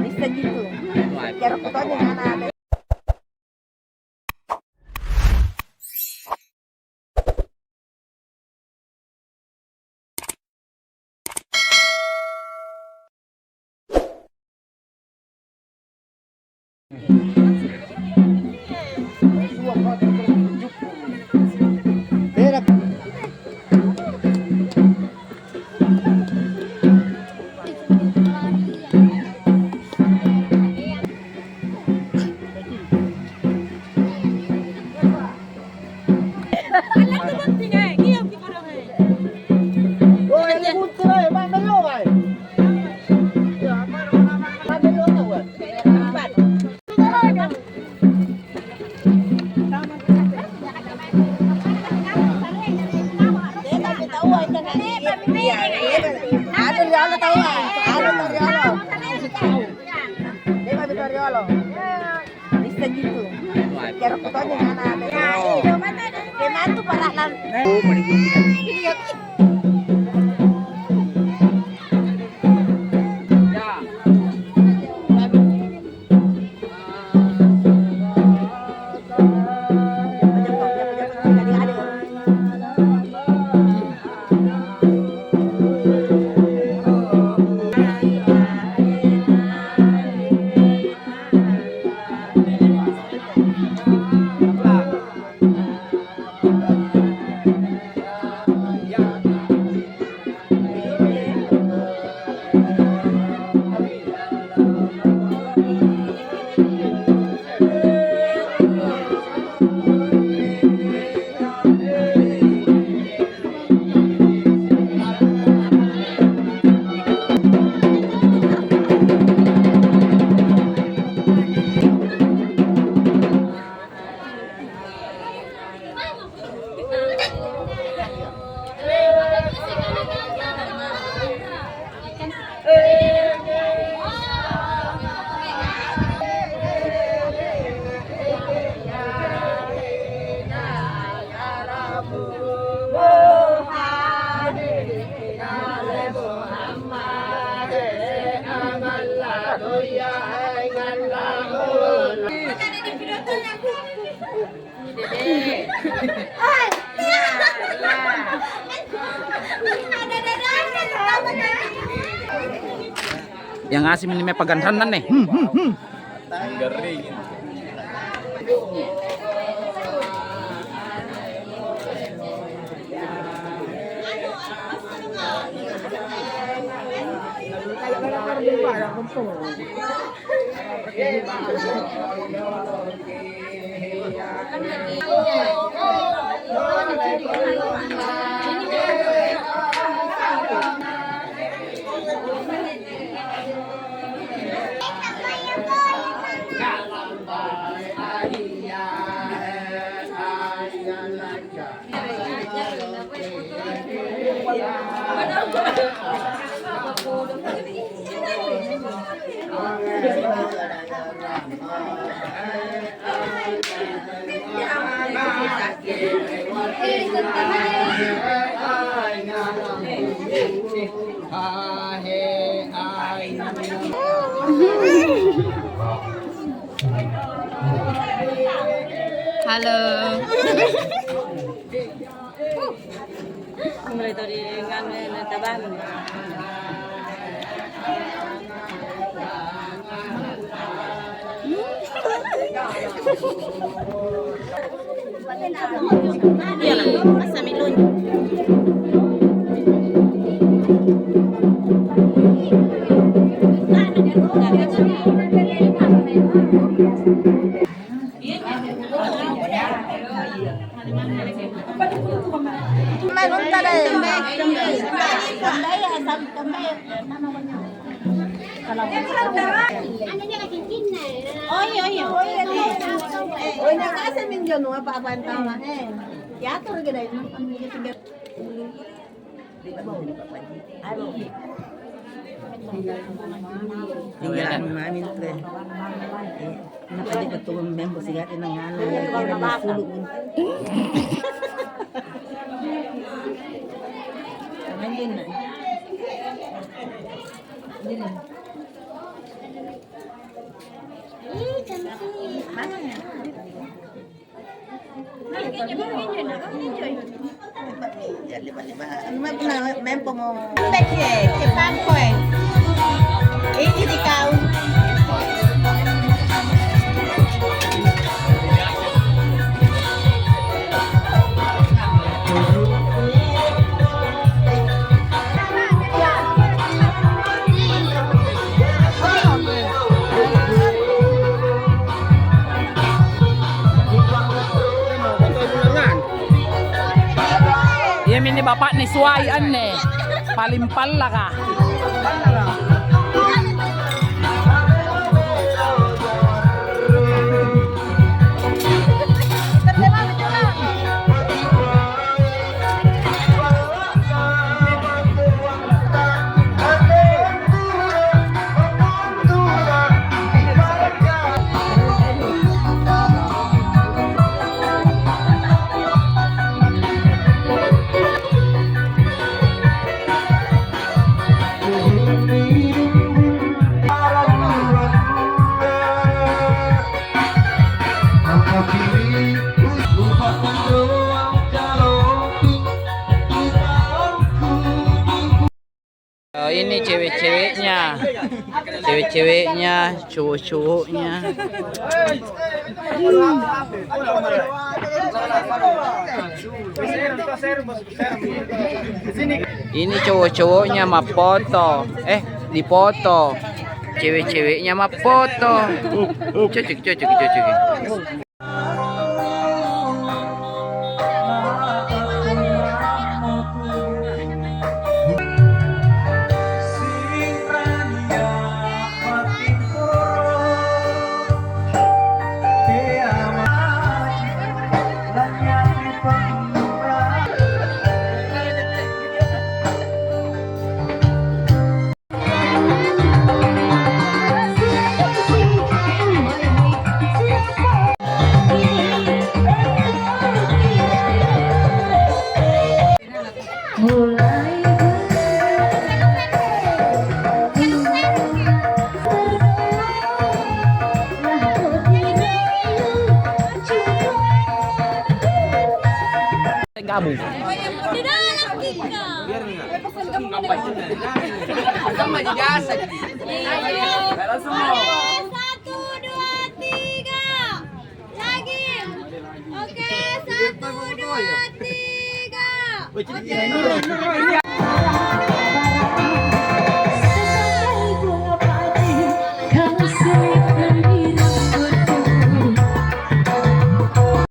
Bisa gitu. Biar fotonya mana. Bisa gitu. Biar fotonya mana. Gimana tuh para Yang asim ini pagantanan nih. Garing. Halo. Mulai dari nganu taban. Iya lah, masa milun. Oh iya iya. Oh iya kasi minjo no apa-apaan tama ya tuh gede Tinggalan namin pre. Napadi ka to member sigat ng ano yung sulog. Taman din na. Mempo mo. Peke, ke pampo eh. Ini di kau. Iya mini bapak ni suwayan ne. Palimpal lah ka. Oh, ini cewek-ceweknya, cowok-cowoknya. Ini cowok-cowoknya mah foto, dipoto. Cewek-ceweknya mah foto. Cocok. Gabung. Sama jasa. 1, 2, 3. Lagi. Oke, 1, 2, 3. Oke.